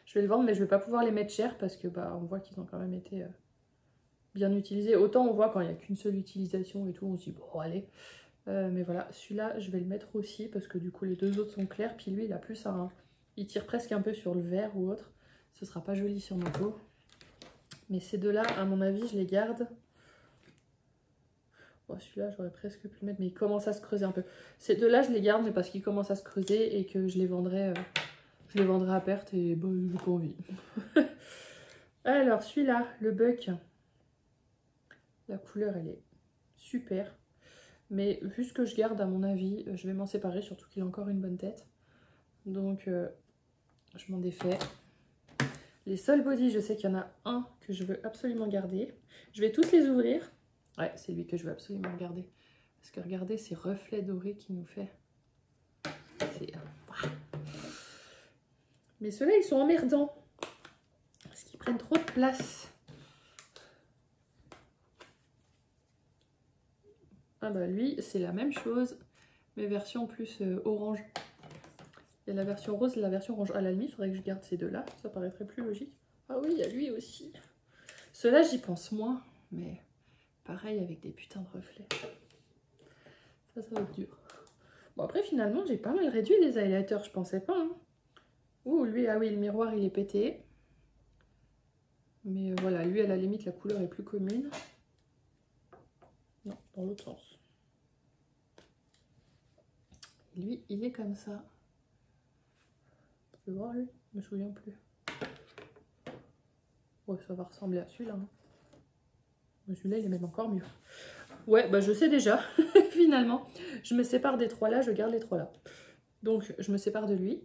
Je vais le vendre, mais je vais pas pouvoir les mettre cher parce que bah, on voit qu'ils ont quand même été bien utilisés. Autant on voit quand il n'y a qu'une seule utilisation et tout, on se dit bon allez. Mais voilà, celui-là je vais le mettre aussi parce que du coup les deux autres sont clairs. Puis lui il a plus un... Il tire presque un peu sur le vert ou autre. Ce sera pas joli sur ma peau. Mais ces deux-là, à mon avis, je les garde. Bon, celui-là, j'aurais presque pu le mettre, mais il commence à se creuser un peu. Ces deux-là, je les garde, mais parce qu'ils commencent à se creuser et que je les vendrai à perte et bon, j'ai pas envie. Alors, celui-là, le Buck, la couleur, elle est super. Mais vu ce que je garde, à mon avis, je vais m'en séparer, surtout qu'il a encore une bonne tête. Donc, je m'en défais. Les Soul Body, je sais qu'il y en a un que je veux absolument garder. Je vais tous les ouvrir. Ouais, c'est lui que je veux absolument garder. Parce que regardez ces reflets dorés qu'il nous fait. Mais ceux-là, ils sont emmerdants. Parce qu'ils prennent trop de place. Ah bah lui, c'est la même chose. Mais version plus orange. Il y a la version rose et la version orange. À la limite, il faudrait que je garde ces deux-là. Ça paraîtrait plus logique. Ah oui, il y a lui aussi. Ceux-là, j'y pense moins. Mais pareil avec des putains de reflets. Ça va être dur. Bon, après, finalement, j'ai pas mal réduit les highlighters. Je pensais pas. Hein. Ouh, lui, ah oui, le miroir, il est pété. Mais voilà, lui, à la limite, la couleur est plus commune. Non, dans l'autre sens. Lui, il est comme ça. Tu peux voir, lui? Je me souviens plus. Ouais, ça va ressembler à celui-là. Hein. Mais celui-là, il est même encore mieux. Ouais, bah je sais déjà, finalement. Je me sépare des trois là, je garde les trois là. Donc, je me sépare de lui.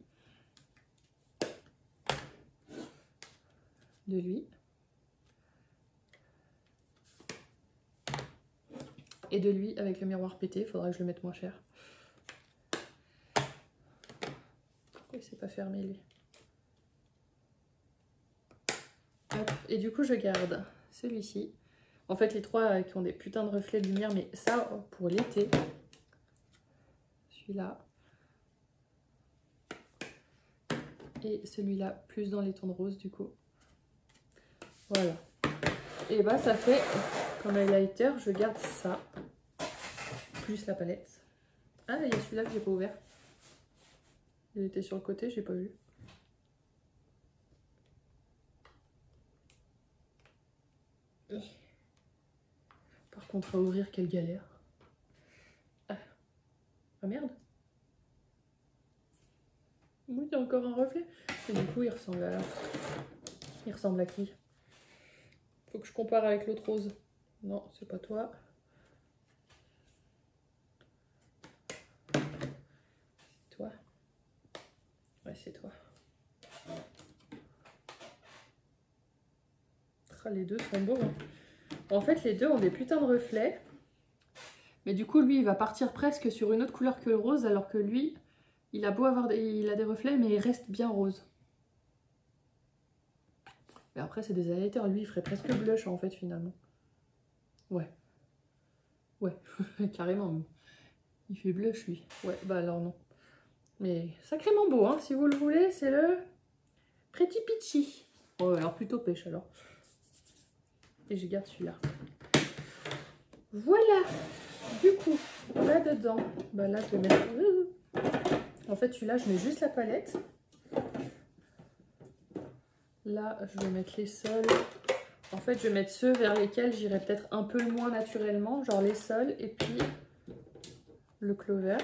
De lui. Et de lui avec le miroir pété, il faudra que je le mette moins cher. Pourquoi il s'est pas fermé lui? Hop. Et du coup je garde celui-ci. En fait les trois qui ont des putains de reflets de lumière, mais ça pour l'été. Celui-là. Et celui-là plus dans les tons de rose du coup. Voilà. Et bah ça fait comme highlighter, je garde ça. Plus la palette. Ah, il y a celui-là que j'ai pas ouvert. Il était sur le côté, j'ai pas vu. Par contre, à ouvrir, quelle galère. Ah, ah merde. Oui, il y a encore un reflet. Et du coup, il ressemble à... Il ressemble à qui? Faut que je compare avec l'autre rose. Non, c'est pas toi. C'est toi. Ouais, c'est toi. Ah, les deux sont beaux. Hein. En fait, les deux ont des putains de reflets. Mais du coup, lui, il va partir presque sur une autre couleur que le rose, alors que lui, il a beau avoir il a des reflets, mais il reste bien rose. Mais après, c'est des highlighters. Lui, il ferait presque blush, en fait, finalement. Ouais. Ouais, carrément. Il fait blush, lui. Ouais, bah alors non. Mais sacrément beau, hein. Si vous le voulez, c'est le Pretty Peachy. Ouais, alors plutôt pêche, alors. Et je garde celui-là. Voilà. Du coup, là-dedans, bah là, je vais mettre... En fait, celui-là, je mets juste la palette. Là, je vais mettre les sols. En fait, je vais mettre ceux vers lesquels j'irai peut-être un peu moins naturellement, genre les sols et puis le clover.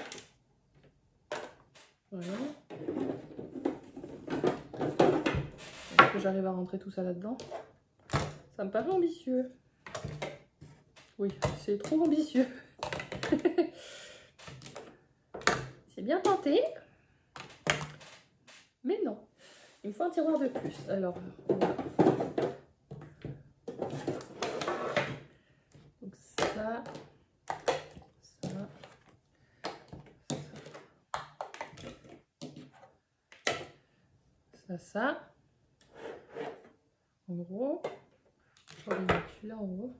Voilà. Est-ce que j'arrive à rentrer tout ça là-dedans? Ça me paraît ambitieux. Oui, c'est trop ambitieux. C'est bien tenté. Mais non. Il me faut un tiroir de plus. Alors, voilà. Donc ça, ça. En gros, je vais mettre celui-là en haut.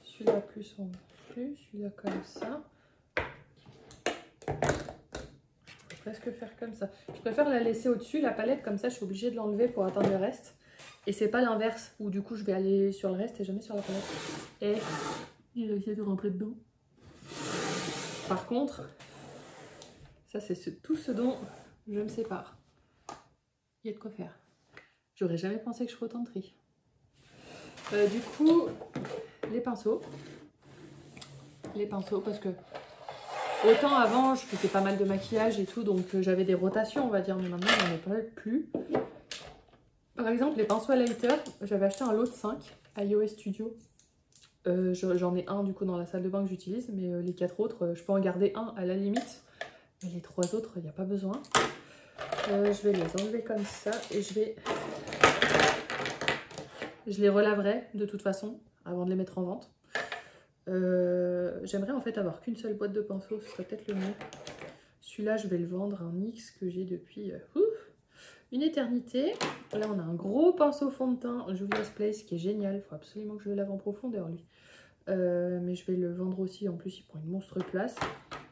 Celui-là plus en plus, celui-là comme ça. presque faire comme ça. Je préfère la laisser au-dessus, la palette, comme ça je suis obligée de l'enlever pour atteindre le reste. Et c'est pas l'inverse, où du coup je vais aller sur le reste et jamais sur la palette. Et il a essayé de rentrer dedans. Par contre, ça c'est tout ce dont je me sépare. Il y a de quoi faire. J'aurais jamais pensé que je ferais autant de tri. Du coup, les pinceaux. Les pinceaux, parce que autant avant je faisais pas mal de maquillage et tout, donc j'avais des rotations on va dire, mais maintenant j'en ai pas plus. Par exemple les pinceaux highlighter, j'avais acheté un lot de 5 à iOS Studio. J'en ai un du coup dans la salle de bain que j'utilise, mais les 4 autres, je peux en garder un à la limite. Mais les 3 autres, il n'y a pas besoin. Je vais les enlever comme ça et je les relaverai de toute façon avant de les mettre en vente. J'aimerais en fait avoir qu'une seule boîte de pinceaux, ce serait peut-être le mieux. Celui-là, je vais le vendre, un mix que j'ai depuis une éternité. Là, on a un gros pinceau fond de teint Juvia's Place qui est génial. Il faut absolument que je le lave en profondeur, lui. Mais je vais le vendre aussi. En plus, il prend une monstre place.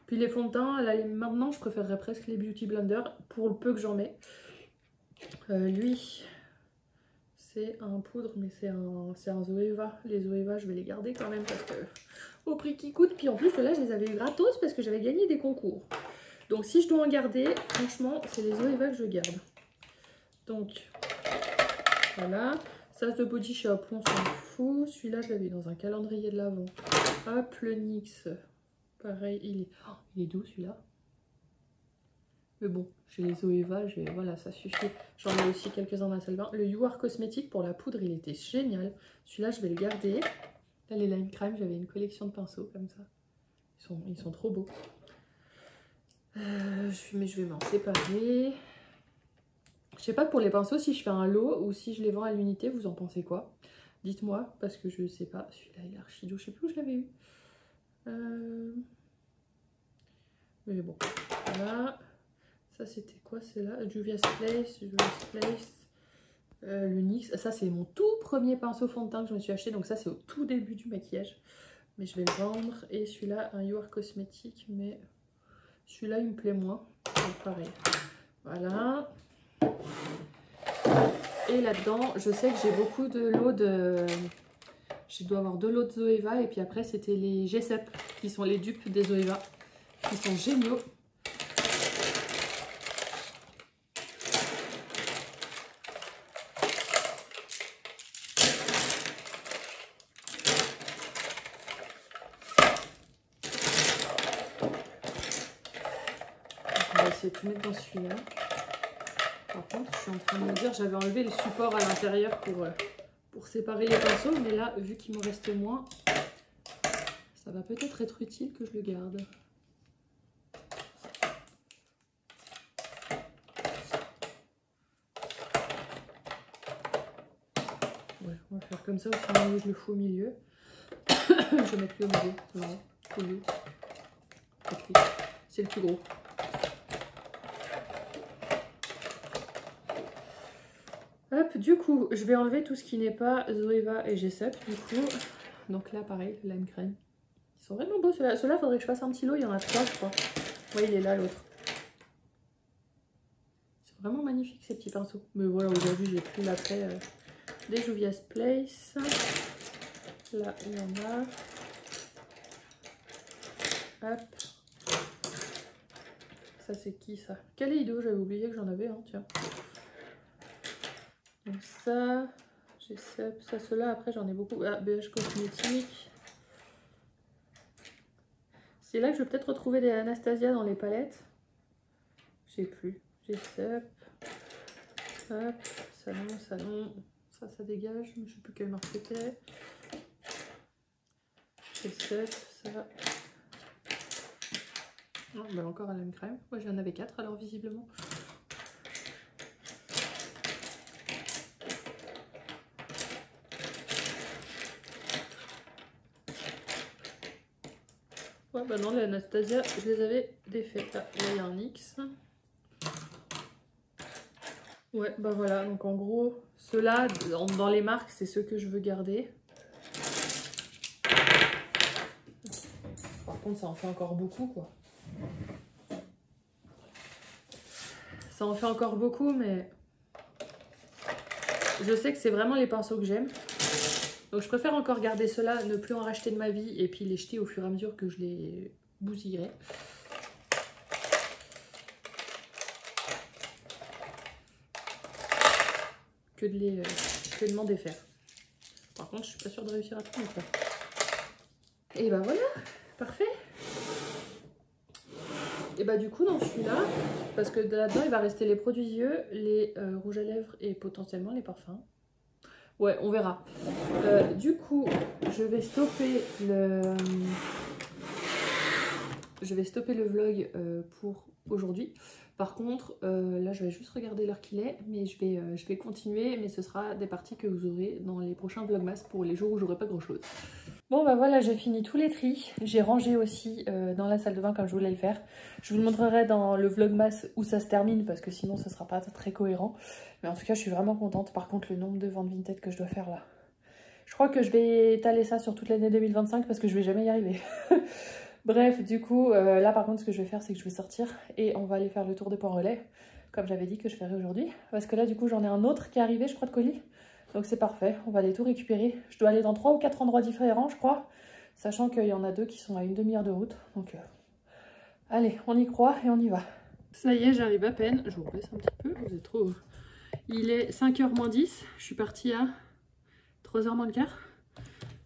Puis les fonds de teint, là, maintenant, je préférerais presque les Beauty Blender pour le peu que j'en mets. Lui, c'est un poudre, mais c'est un Zoeva. Les Zoeva, je vais les garder quand même parce que au prix qui coûte. Puis en plus, là, je les avais eu gratos parce que j'avais gagné des concours. Donc si je dois en garder, franchement, c'est les Zoeva que je garde. Donc, voilà. Ça, de Body Shop, on s'en fout. Celui-là, je l'avais dans un calendrier de l'Avent. Hop, le NYX. Pareil, il est doux celui-là. Mais bon, j'ai les Zoeva, voilà, ça suffit. J'en ai aussi quelques-uns dans la salle de bain. Le You Are Cosmétique pour la poudre, il était génial. Celui-là, je vais le garder. Là, les Lime Crime, j'avais une collection de pinceaux comme ça. Ils sont trop beaux. Mais je vais m'en séparer. Je sais pas pour les pinceaux si je fais un lot ou si je les vends à l'unité, vous en pensez quoi? Dites-moi, parce que je sais pas. Celui-là, il est archi doux, je sais plus où je l'avais eu. Mais bon, voilà. Ça, c'était quoi, c'est là? Juvia's Place, le NYX. Ça, c'est mon tout premier pinceau fond de teint que je me suis acheté. Donc ça, c'est au tout début du maquillage. Mais je vais le vendre. Et celui-là, un You Are Cosmétique. Mais celui-là, il me plaît moins. Donc pareil. Voilà. Et là-dedans, je sais que j'ai beaucoup de lots de... Je dois avoir 2 lots de Zoeva. Et puis après, c'était les G7 qui sont les dupes des Zoeva. Qui sont géniaux. On va essayer de tout mettre dans celui-là. Par contre, je suis en train de me dire, j'avais enlevé le support à l'intérieur pour séparer les pinceaux, mais là, vu qu'il me reste moins, ça va peut-être être utile que je le garde. Ouais, on va faire comme ça, sinon je le fous au milieu. Je vais mettre lui au milieu, non, au milieu. C'est le plus gros. Hop, du coup, je vais enlever tout ce qui n'est pas Zoeva et G7, du coup. Donc là, pareil, Lime Crème. Ils sont vraiment beaux, ceux-là. Ceux-là, il faudrait que je fasse un petit lot, il y en a 3, je crois. Ouais, il est là, l'autre. C'est vraiment magnifique, ces petits pinceaux. Mais voilà, aujourd'hui, j'ai pris l'après des Juvia's Place. Là, il y en a. Hop. Ça, c'est qui, ça? Kaleido, j'avais oublié que j'en avais, hein, tiens. Donc ça, j'ai ça, ceux-là, après j'en ai beaucoup. Ah, BH Cosmétique. C'est là que je vais peut-être retrouver des Anastasia dans les palettes. Je sais plus. J'ai Cep. Hop, salon. Ça dégage. Je sais plus quelle marque c'était. J'ai Cep, ça. Non, bah encore à la même crème. Moi j'en avais 4 alors visiblement. Ouais, bah non, les Anastasia, je les avais défaites. Là, il y a un X. Ouais, bah voilà. Donc en gros, ceux-là, dans les marques, c'est ceux que je veux garder. Par contre, ça en fait encore beaucoup, quoi. Ça en fait encore beaucoup, mais je sais que c'est vraiment les pinceaux que j'aime. Donc je préfère encore garder ceux-là, ne plus en racheter de ma vie et puis les jeter au fur et à mesure que je les bousillerai. Que de m'en défaire. Par contre, je suis pas sûre de réussir à tout faire. Et bah voilà, parfait. Et bah du coup dans celui-là, parce que là-dedans il va rester les produits yeux, les rouges à lèvres et potentiellement les parfums. Ouais, on verra. Du coup, je vais stopper le vlog pour aujourd'hui. Par contre, là je vais juste regarder l'heure qu'il est, mais je vais continuer, mais ce sera des parties que vous aurez dans les prochains vlogmas pour les jours où j'aurai pas grand chose. Bon bah voilà, j'ai fini tous les tris, j'ai rangé aussi dans la salle de bain comme je voulais le faire. Je vous le montrerai dans le vlogmas où ça se termine parce que sinon ça sera pas très cohérent. Mais en tout cas je suis vraiment contente. Par contre le nombre de ventes Vinted que je dois faire là, je crois que je vais étaler ça sur toute l'année 2025 parce que je vais jamais y arriver. Bref, du coup là par contre ce que je vais faire c'est que je vais sortir et on va aller faire le tour des points relais comme j'avais dit que je ferais aujourd'hui. Parce que là du coup j'en ai un autre qui est arrivé je crois de colis. Donc c'est parfait, on va aller tout récupérer. Je dois aller dans 3 ou 4 endroits différents, je crois. Sachant qu'il y en a 2 qui sont à une demi-heure de route. Donc allez, on y croit et on y va. Ça y est, j'arrive à peine. Je vous baisse un petit peu, vous êtes trop... Il est 5h moins 10. Je suis partie à 3h moins le quart.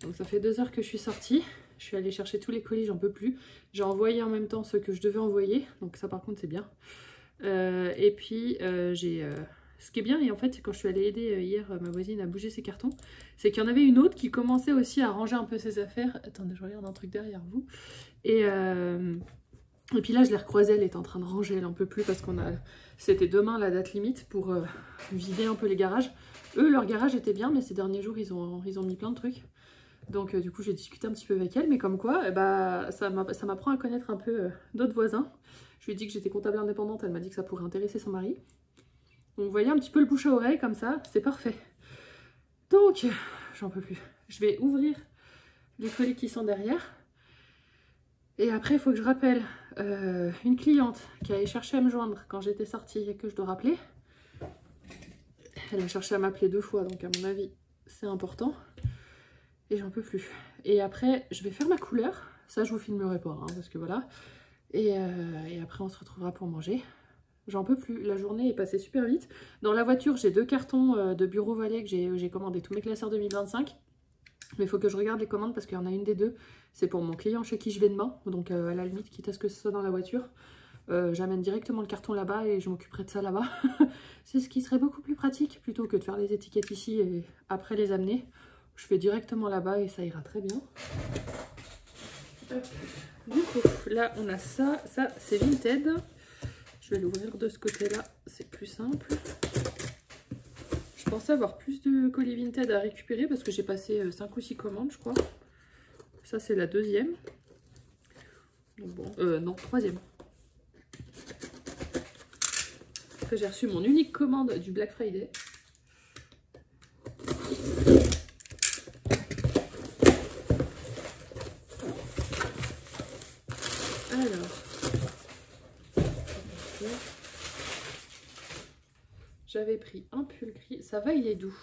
Donc ça fait 2 heures que je suis sortie. Je suis allée chercher tous les colis, j'en peux plus. J'ai envoyé en même temps ceux que je devais envoyer. Donc ça par contre c'est bien. Et puis j'ai... Ce qui est bien, et en fait, quand je suis allée aider hier ma voisine à bouger ses cartons, c'est qu'il y en avait une autre qui commençait aussi à ranger un peu ses affaires. Attendez, je regarde un truc derrière vous. Et puis là, je l'ai recroisée, elle était en train de ranger, elle en peut plus parce qu'on a... C'était demain la date limite pour vider un peu les garages. Eux, leur garage était bien, mais ces derniers jours, ils ont mis plein de trucs. Donc du coup, j'ai discuté un petit peu avec elle, mais comme quoi, bah, ça m'apprend à connaître un peu d'autres voisins. Je lui ai dit que j'étais comptable indépendante, elle m'a dit que ça pourrait intéresser son mari. Donc vous voyez un petit peu le bouche à oreille comme ça, c'est parfait. Donc, j'en peux plus. Je vais ouvrir les colis qui sont derrière. Et après, il faut que je rappelle une cliente qui allait chercher à me joindre quand j'étais sortie et que je dois rappeler. Elle a cherché à m'appeler 2 fois, donc à mon avis, c'est important. Et j'en peux plus. Et après, je vais faire ma couleur. Ça, je vous filmerai pas, hein, parce que voilà. Et après, on se retrouvera pour manger. J'en peux plus, la journée est passée super vite. Dans la voiture, j'ai 2 cartons de Bureau Vallée que j'ai commandé tous mes classeurs 2025. Mais il faut que je regarde les commandes parce qu'il y en a une des 2. C'est pour mon client chez qui je vais demain. Donc à la limite, quitte à ce que ce soit dans la voiture, j'amène directement le carton là-bas et je m'occuperai de ça là-bas. C'est ce qui serait beaucoup plus pratique plutôt que de faire les étiquettes ici et après les amener. Je fais directement là-bas et ça ira très bien. Hop. Du coup, là on a ça. Ça, c'est Vinted. Je vais l'ouvrir de ce côté-là, c'est plus simple. Je pensais avoir plus de colis Vinted à récupérer parce que j'ai passé 5 ou 6 commandes, je crois. Ça, c'est la 2e. Donc bon, non, 3e. Après, j'ai reçu mon unique commande du Black Friday. Alors... J'avais pris un pull gris. Ça va, il est doux.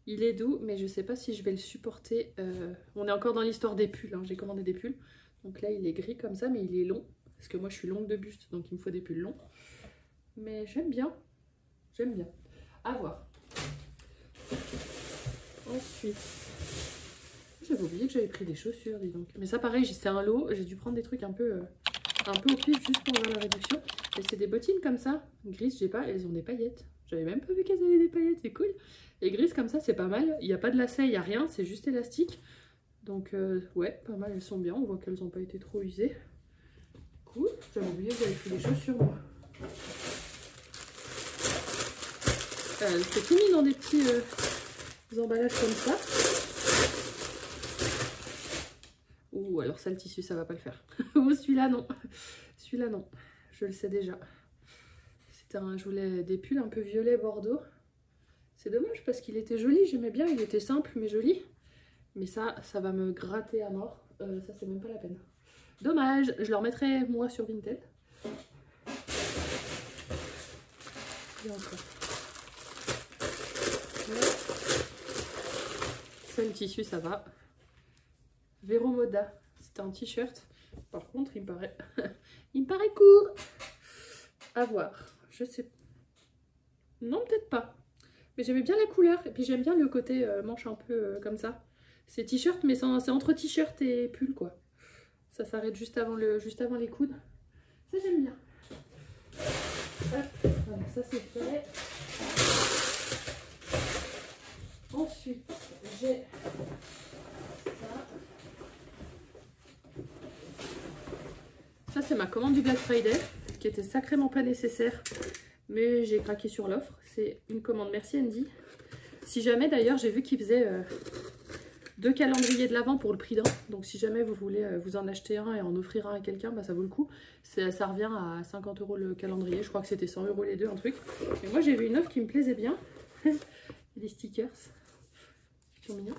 Il est doux, mais je sais pas si je vais le supporter. On est encore dans l'histoire des pulls. Hein. J'ai commandé des pulls. Donc là, il est gris comme ça, mais il est long. Parce que moi, je suis longue de buste, donc il me faut des pulls longs. Mais j'aime bien. J'aime bien. À voir. Ensuite, j'avais oublié que j'avais pris des chaussures, dis donc. Mais ça, pareil, c'est un lot. J'ai dû prendre des trucs un peu au pif juste pour avoir la réduction. Et c'est des bottines comme ça, grises, j'ai pas, elles ont des paillettes. J'avais même pas vu qu'elles avaient des paillettes, c'est cool. Et grises comme ça, c'est pas mal. Il n'y a pas de lacet, il n'y a rien, c'est juste élastique. Donc ouais, pas mal, elles sont bien. On voit qu'elles n'ont pas été trop usées. Cool, j'avais oublié que j'avais pris des chaussures moi. C'est tout mis dans des petits emballages comme ça. Ouh, alors ça, le tissu, ça va pas le faire. Ou celui-là, non. Celui-là, non. Je le sais déjà. Je voulais des pulls un peu violet bordeaux. C'est dommage parce qu'il était joli, j'aimais bien, il était simple mais joli. Mais ça va me gratter à mort. Ça, c'est même pas la peine. Dommage, je le remettrai moi sur Vinted. bien encore. Ça, le tissu, ça va. Vero Moda, c'était un t-shirt. Par contre, il me paraît, il me paraît court. À voir. Je sais. Non, peut-être pas. Mais j'aimais bien la couleur. Et puis j'aime bien le côté manche un peu comme ça. C'est t-shirt, mais c'est entre t-shirt et pull, quoi. Ça s'arrête juste avant les coudes. Ça, j'aime bien. Hop, voilà, ça c'est fait. Ensuite, j'ai ça. Ça, c'est ma commande du Black Friday, qui était sacrément pas nécessaire, mais j'ai craqué sur l'offre. C'est une commande Merci Andy. Si jamais, d'ailleurs, j'ai vu qu'ils faisaient 2 calendriers de l'Avent pour le prix d'un. Donc si jamais vous voulez vous en acheter un et en offrir un à quelqu'un, bah, ça vaut le coup. Ça revient à 50 € le calendrier. Je crois que c'était 100 € les deux, un truc. Et moi, j'ai vu une offre qui me plaisait bien. Des stickers. Ils sont mignons.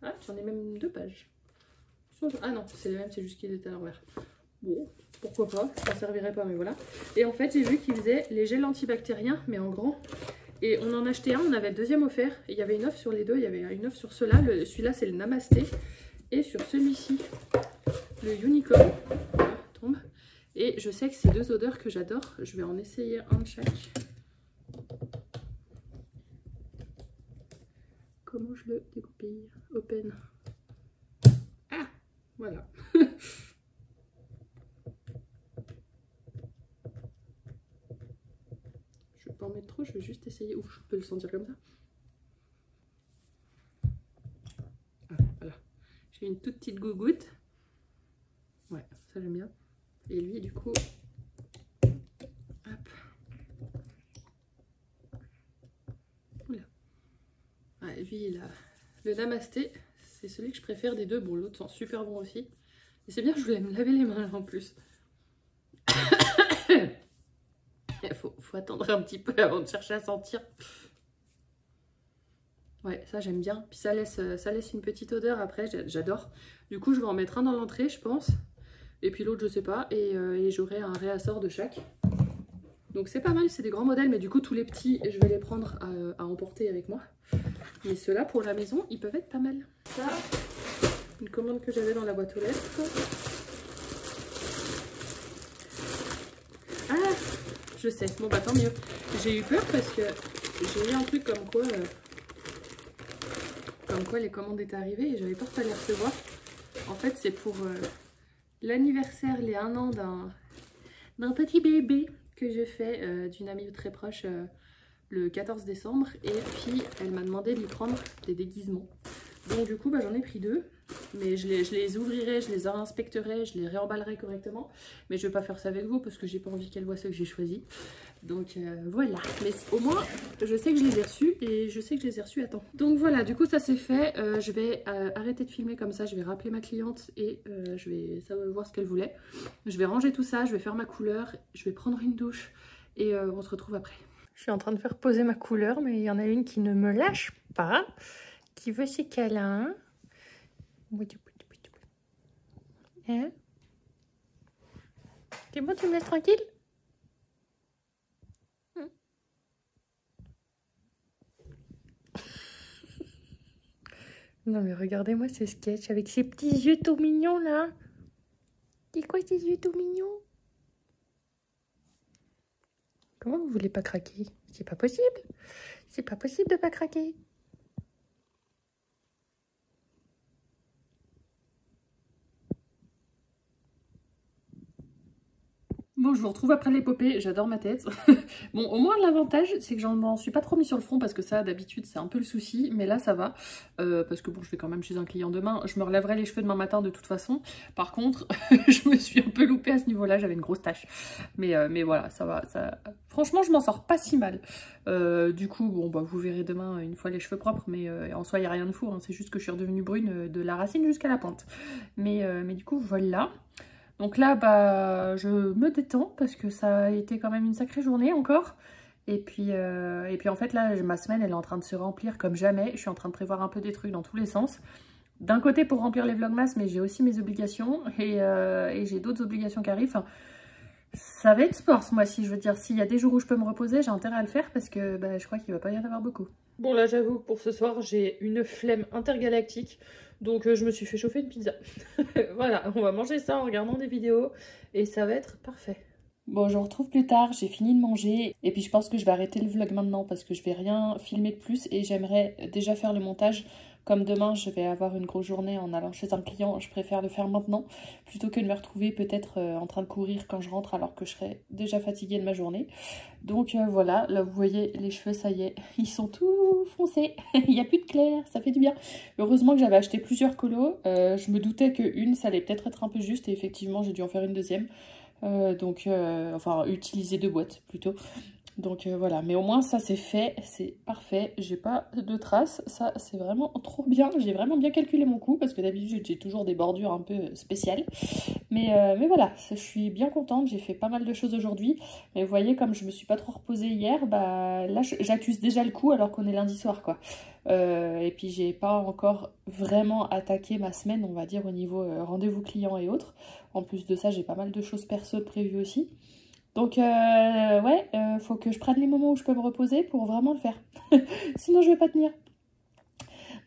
Ah, j'en ai même 2 pages. Ah non, c'est les mêmes, c'est juste qu'ils étaient à l'envers. Bon, pourquoi pas, ça ne servirait pas, mais voilà. Et en fait, j'ai vu qu'ils faisaient les gels antibactériens, mais en grand. Et on en achetait un, on avait le deuxième offert. Et il y avait une offre sur les deux, il y avait une offre sur ceux-là. Celui-là, c'est le Namasté. Et sur celui-ci, le Unicorn. Voilà, tombe. Et je sais que c'est 2 odeurs que j'adore. Je vais en essayer un de chaque. Comment je le découpille? Open. Ah, voilà. Je vais pas en mettre trop, je vais juste essayer. Ouf, je peux le sentir comme ça. Ah, voilà. J'ai une toute petite gougoute. Ouais, ça j'aime bien. Et lui, du coup, hop. Voilà. Ah, lui, il a le Namasté. C'est celui que je préfère des deux. Bon, l'autre sent super bon aussi. Et c'est bien, je voulais me laver les mains là, en plus. Il faut attendre un petit peu avant de chercher à sentir. Ouais, ça j'aime bien. Puis ça laisse une petite odeur après, j'adore. Du coup, je vais en mettre un dans l'entrée, je pense. Et puis l'autre, je sais pas. Et j'aurai un réassort de chaque. Donc c'est pas mal, c'est des grands modèles. Mais du coup, tous les petits, je vais les prendre à emporter avec moi. Mais ceux-là, pour la maison, ils peuvent être pas mal. Ça, une commande que j'avais dans la boîte aux lettres. Ah, je sais. Bon, bah tant mieux. J'ai eu peur parce que j'ai eu un truc comme quoi les commandes étaient arrivées et j'avais peur de pas les recevoir. En fait, c'est pour l'anniversaire, les 1 an d'un petit bébé que je fais d'une amie très proche le 14 décembre. Et puis, elle m'a demandé de lui prendre des déguisements. Donc du coup, bah, j'en ai pris 2. Mais je les ouvrirai, je les inspecterai, je les réemballerai correctement. Mais je vais pas faire ça avec vous parce que j'ai pas envie qu'elle voit ceux que j'ai choisis. Donc voilà. Mais au moins, je sais que je les ai reçus et je sais que je les ai reçus à temps. Donc voilà, du coup ça c'est fait. Je vais arrêter de filmer comme ça. Je vais rappeler ma cliente et je vais voir ce qu'elle voulait. Je vais ranger tout ça, je vais faire ma couleur. Je vais prendre une douche et on se retrouve après. Je suis en train de faire poser ma couleur, mais il y en a une qui ne me lâche pas. Qui veut ses câlins. Hein? C'est bon, tu me laisses tranquille? Non mais regardez-moi ce sketch avec ses petits yeux tout mignons là. C'est quoi ces yeux tout mignons? Comment vous voulez pas craquer? C'est pas possible. C'est pas possible de pas craquer. Bon, je vous retrouve après l'épopée, j'adore ma tête. Bon, au moins l'avantage, c'est que j'en m'en suis pas trop mis sur le front parce que ça, d'habitude, c'est un peu le souci. Mais là, ça va. Parce que bon, je vais quand même chez un client demain. Je me relèverai les cheveux demain matin de toute façon. Par contre, je me suis un peu loupée à ce niveau-là, j'avais une grosse tache. Mais voilà, ça va. Franchement, je m'en sors pas si mal. Du coup, bon, bah, vous verrez demain une fois les cheveux propres. Mais en soi, il n'y a rien de fou. Hein. C'est juste que je suis redevenue brune de la racine jusqu'à la pointe. Mais du coup, voilà. Donc là, bah, je me détends parce que ça a été quand même une sacrée journée encore. Et puis en fait, là, ma semaine, elle est en train de se remplir comme jamais. Je suis en train de prévoir un peu des trucs dans tous les sens. D'un côté pour remplir les vlogmas, mais j'ai aussi mes obligations. Et j'ai d'autres obligations qui arrivent. Enfin, Ça va être sport ce mois-ci, je veux dire, s'il y a des jours où je peux me reposer, j'ai intérêt à le faire parce que bah, je crois qu'il va pas y en avoir beaucoup. Bon là j'avoue, pour ce soir, j'ai une flemme intergalactique, donc je me suis fait chauffer une pizza. Voilà, on va manger ça en regardant des vidéos et ça va être parfait. Bon, je vous retrouve plus tard, j'ai fini de manger et puis je pense que je vais arrêter le vlog maintenant parce que je vais rien filmer de plus et j'aimerais déjà faire le montage. Comme demain je vais avoir une grosse journée en allant chez un client, je préfère le faire maintenant plutôt que de me retrouver peut-être en train de courir quand je rentre alors que je serai déjà fatiguée de ma journée. Donc voilà, là vous voyez les cheveux, ça y est, ils sont tout foncés, il n'y a plus de clair, ça fait du bien. Heureusement que j'avais acheté plusieurs colos, je me doutais qu'une ça allait peut-être être un peu juste et effectivement j'ai dû en faire une deuxième. Enfin utiliser 2 boîtes plutôt. Donc voilà, mais au moins ça c'est fait, c'est parfait, j'ai pas de traces, ça c'est vraiment trop bien, j'ai vraiment bien calculé mon coût parce que d'habitude j'ai toujours des bordures un peu spéciales. Mais voilà, je suis bien contente, j'ai fait pas mal de choses aujourd'hui, mais vous voyez comme je me suis pas trop reposée hier, bah là j'accuse déjà le coup alors qu'on est lundi soir quoi. Et puis j'ai pas encore vraiment attaqué ma semaine on va dire au niveau rendez-vous clients et autres. En plus de ça j'ai pas mal de choses perso prévues aussi. Donc ouais, faut que je prenne les moments où je peux me reposer pour vraiment le faire. Sinon je vais pas tenir.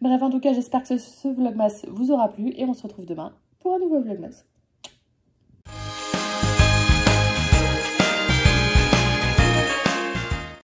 Bref, en tout cas, j'espère que ce vlogmas vous aura plu et on se retrouve demain pour un nouveau vlogmas.